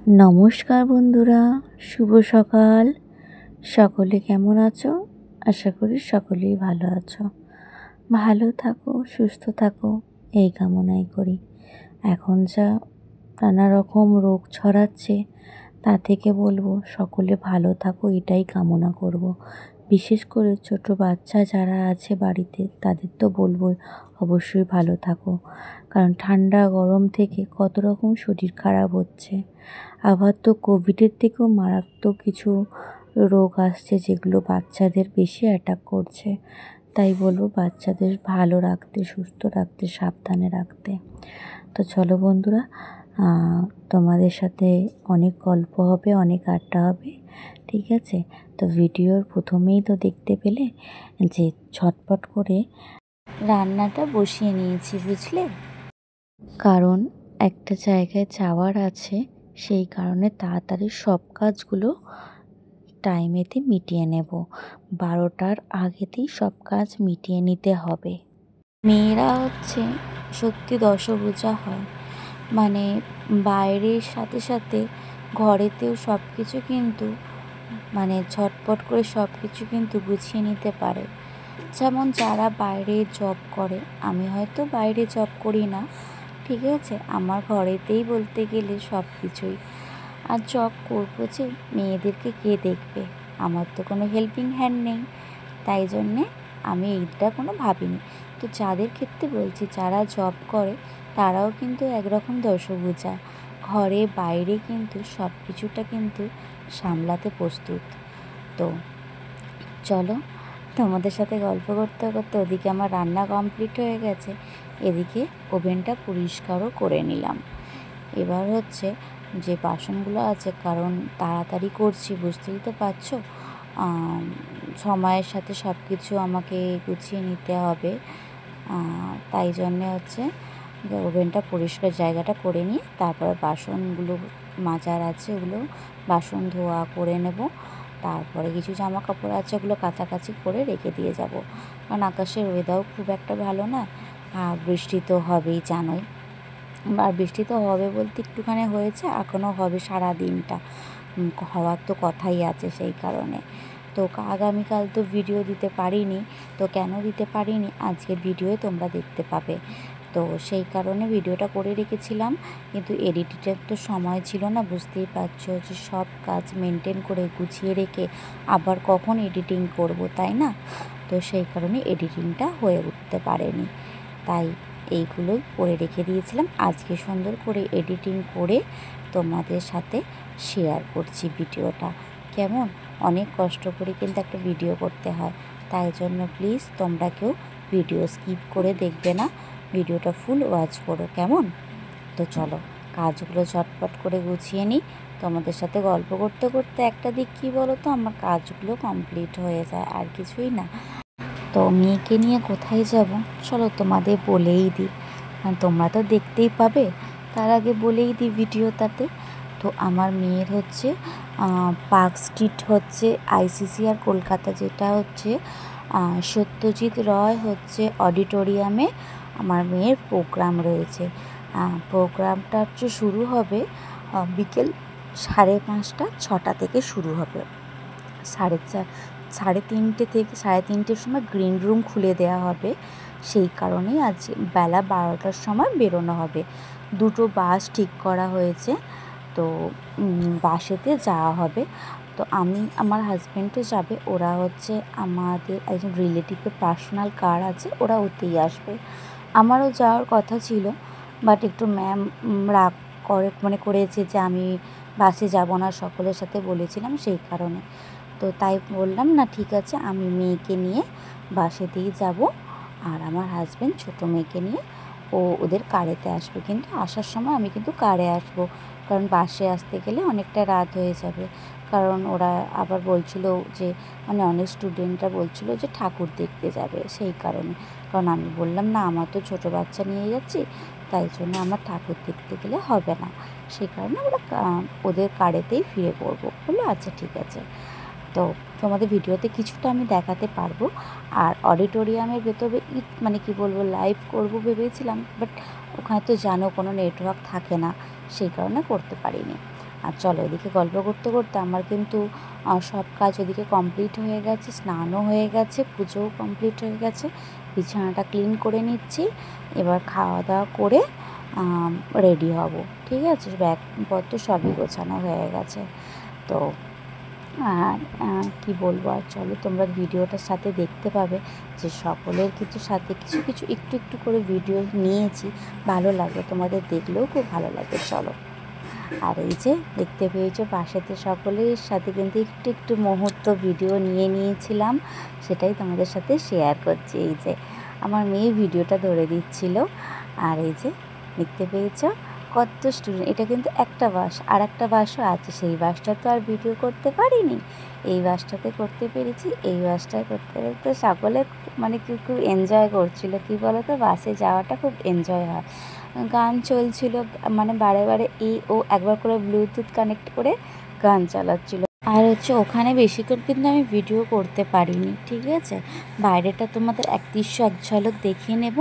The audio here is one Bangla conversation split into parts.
নমস্কার বন্ধুরা, শুভ সকাল। সকলে কেমন আছো? আশা করি সকলেই ভালো আছো। ভালো থাকো, সুস্থ থাকো, এই কামনাই করি। এখন যা নানা রকম রোগ ছড়াচ্ছে, তা থেকে বলবো সকলে ভালো থাকো, এটাই কামনা করব। বিশেষ করে ছোট বাচ্চা যারা আছে বাড়িতে, তাদের তো বলবোই অবশ্যই ভালো থাকো। কারণ ঠান্ডা গরম থেকে কত রকম শরীর খারাপ হচ্ছে। আবার তো কোভিডের থেকেও মারাত্মক কিছু রোগ আসছে, যেগুলো বাচ্চাদের বেশি অ্যাটাক করছে। তাই বলবো বাচ্চাদের ভালো রাখতে, সুস্থ রাখতে, সাবধানে রাখতে। তো চলো বন্ধুরা, তোমাদের সাথে অনেক গল্প হবে, অনেক আড্ডা হবে, ঠিক আছে? তো ভিডিওর প্রথমেই তো দেখতে পেলে যে ঝটপট করে রান্নাটা বসিয়ে নিয়েছি, বুঝলে? কারণ একটা জায়গায় যাওয়ার আছে, সেই কারণে তাড়াতাড়ি সব কাজগুলো টাইমেতে মিটিয়ে নেব। 12টার আগেতেই সব কাজ মিটিয়ে নিতে হবে। মেয়েরা হচ্ছে সত্যি দশভুজা হয়, মানে বাইরের সাথে সাথে ঘরেতেও সব কিছু কিন্তু মানে ঝটপট করে সব কিছু কিন্তু গুছিয়ে নিতে পারে। যেমন যারা বাইরে জব করে, আমি হয়তো বাইরে জব করি না, ঠিক আছে, আমার ঘরেতেই বলতে গেলে সব কিছুই। আর জব করবো যে, মেয়েদেরকে কে দেখবে? আমার তো কোনো হেল্পিং হ্যান্ড নেই, তাই জন্যে আমি এইটা কোনো ভাবিনি। তো যাদের ক্ষেত্রে বলছি, যারা জব করে তারাও কিন্তু একরকম দশভুজা, ঘরে বাইরে কিন্তু সব কিছুটা কিন্তু সামলাতে প্রস্তুত। তো চলো, তোমাদের সাথে গল্প করতে করতে ওদিকে আমার রান্না কমপ্লিট হয়ে গেছে, এদিকে ওভেনটা পরিষ্কারও করে নিলাম। এবার হচ্ছে যে বাসনগুলো আছে, কারণ তাড়াতাড়ি করছি, বুঝতেই তো পারছো, সময়ের সাথে সব কিছু আমাকে গুছিয়ে নিতে হবে। তাই জন্যে হচ্ছে ওভেনটা পরিষ্কার জায়গাটা করে নিয়ে তারপরে বাসনগুলো মাজার আছে, ওগুলো বাসন ধোয়া করে নেব। তারপরে কিছু জামা কাপড় আছে, ওগুলো কাচাকাচি করে রেখে দিয়ে যাব। কারণ আকাশের ওয়েদারও খুব একটা ভালো না, আর বৃষ্টি তো হবেই জানোই। আর বৃষ্টি তো হবে বলতে একটুখানি হয়েছে, এখনও হবে সারা দিনটা, হওয়ার তো কথাই আছে। সেই কারণে তো আগামীকাল তো ভিডিও দিতে পারিনি, তো কেন দিতে পারিনি আজকের ভিডিওয়ে তোমরা দেখতে পাবে। তো সেই কারণে ভিডিওটা করে রেখেছিলাম, কিন্তু এডিটিংয়ের তো সময় ছিল না, বুঝতেই পারছো যে সব কাজ মেনটেন করে গুছিয়ে রেখে আবার কখন এডিটিং করব, তাই না? তো সেই কারণে এডিটিংটা হয়ে উঠতে পারেনি, তাই এইগুলোই করে রেখে দিয়েছিলাম। আজকে সুন্দর করে এডিটিং করে তোমাদের সাথে শেয়ার করছি ভিডিওটা। কেমন? অনেক কষ্ট করে কিন্তু একটা ভিডিও করতে হয়, তাই জন্য প্লিজ তোমরা কেউ ভিডিও স্কিপ করে দেখবে না, ভিডিওটা ফুল ওয়াচ করো, কেমন? তো চলো কাজগুলো ঝটপট করে গুছিয়ে নিই। তোমাদের সাথে গল্প করতে করতে একটা দিক কী বলো তো, আমার কাজগুলো কমপ্লিট হয়ে যায়, আর কিছুই না। তো মেয়েকে নিয়ে কোথায় যাব চলো তোমাদের বলেই দিই, কারণ তোমরা তো দেখতেই পাবে, তার আগে বলেই দিই ভিডিওটাতে। তো আমার মেয়ের হচ্ছে পার্ক স্ট্রিট হচ্ছে ICCR কলকাতা, যেটা হচ্ছে সত্যজিৎ রয় হচ্ছে অডিটোরিয়ামে আমার মেয়ের প্রোগ্রাম রয়েছে। প্রোগ্রামটা হচ্ছে শুরু হবে বিকেল 5:30, 6টা থেকে শুরু হবে। 3:30 থেকে 3:30-র সময় গ্রিন রুম খুলে দেওয়া হবে। সেই কারণেই আজ বেলা 12টার সময় বেরোনো হবে। দুটো বাস ঠিক করা হয়েছে, তো বাসেতে যাওয়া হবে। তো আমি, আমার হাজব্যান্ডও যাবে, ওরা হচ্ছে আমাদের একজন রিলেটিভের পার্সোনাল কার আছে, ওরা ওতেই আসবে। আমারও যাওয়ার কথা ছিল, বাট একটু ম্যাম রাগ করেছে যে আমি বাসে যাব না, সকলের সাথে বলেছিলাম, সেই কারণে। তো তাই বললাম না, ঠিক আছে, আমি মেয়েকে নিয়ে বাসেতেই যাব, আর আমার হাজব্যান্ড ছোটো মেয়েকে নিয়ে ওদের কারেতে আসবে। কিন্তু আসার সময় আমি কিন্তু কারে আসবো, কারণ বাসে আসতে গেলে অনেকটা রাত হয়ে যাবে। কারণ ওরা আবার বলছিল যে, মানে অনেক স্টুডেন্টরা বলছিল যে ঠাকুর দেখতে যাবে, সেই কারণে। কারণ আমি বললাম না, আমার তো ছোটো বাচ্চা নিয়ে যাচ্ছি, তাই জন্য আমার ঠাকুর দেখতে গেলে হবে না, সেই কারণে ওরা ওদের কারেতেই ফিরে পড়বো। বললো আচ্ছা ঠিক আছে। তো তোমাদের ভিডিওতে কিছুটা আমি দেখাতে পারবো। আর অডিটোরিয়ামের ভেতরে মানে কি বলবো, লাইভ করব ভেবেছিলাম, বাট ওখানে তো জানো কোনো নেটওয়ার্ক থাকে না, সেই কারণে করতে পারিনি। আর চলো, এদিকে গল্প করতে করতে আমার কিন্তু সব কাজ ওদিকে কমপ্লিট হয়ে গেছে, স্নানও হয়ে গেছে, পুজোও কমপ্লিট হয়ে গেছে, বিছানাটা ক্লিন করে নিচ্ছি। এবার খাওয়া দাওয়া করে রেডি হব, ঠিক আছে। ব্যাগপত্র সবই গোছানো হয়ে গেছে। তো আর কী বলবো, আর চলো তোমরা ভিডিওটার সাথে দেখতে পাবে যে সকলের কিন্তু সাথে কিছু কিছু একটু একটু করে ভিডিও নিয়েছি, ভালো লাগে, তোমাদের দেখলেও খুব ভালো লাগে। চলো, আর এই যে দেখতে পেয়েছো পাশেতে সকলের সাথে কিন্তু একটু একটু মুহূর্ত ভিডিও নিয়ে নিয়েছিলাম, সেটাই তোমাদের সাথে শেয়ার করছি। এই যে আমার মেয়ে ভিডিওটা ধরে দিচ্ছিল, আর এই যে দেখতে পেয়েছো কত স্টুডেন্ট। এটা কিন্তু একটা বাস, আর একটা বাসও আছে, সেই বাসটা তো আর ভিডিও করতে পারিনি, এই বাসটাতে করতে পেরেছি। এই বাসটায় করতে করতে সকলে মানে খুব এনজয় করছিল। কী বলো তো, বাসে যাওয়াটা খুব এনজয় হয়। গান চলছিল, মানে বারে বারে ও একবার করে ব্লুটুথ কানেক্ট করে গান চালাচ্ছিল। আর ওখানে বেশিক্ষণ কিন্তু আমি ভিডিও করতে পারিনি, ঠিক আছে। বাইরেটা তোমাদের এক দৃশ্য এক ঝলক দেখিয়ে নেব।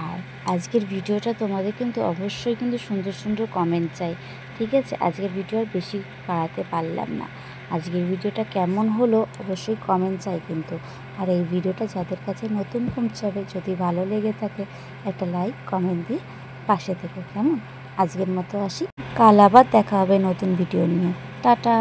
আর আজকের ভিডিওটা তোমাদের কিন্তু অবশ্যই কিন্তু সুন্দর সুন্দর কমেন্ট চাই, ঠিক আছে। আজকের ভিডিও আর বেশি বাড়াতে পারলাম না। আজকের ভিডিওটা কেমন হলো অবশ্যই কমেন্ট চাই কিন্তু। আর এই ভিডিওটা যাদের কাছে নতুন পৌঁছাবে, যদি ভালো লেগে থাকে একটা লাইক কমেন্ট দিয়ে পাশে থেকো, কেমন। আজকের মতো আসি, কাল আবার দেখা হবে নতুন ভিডিও নিয়ে। টাটা।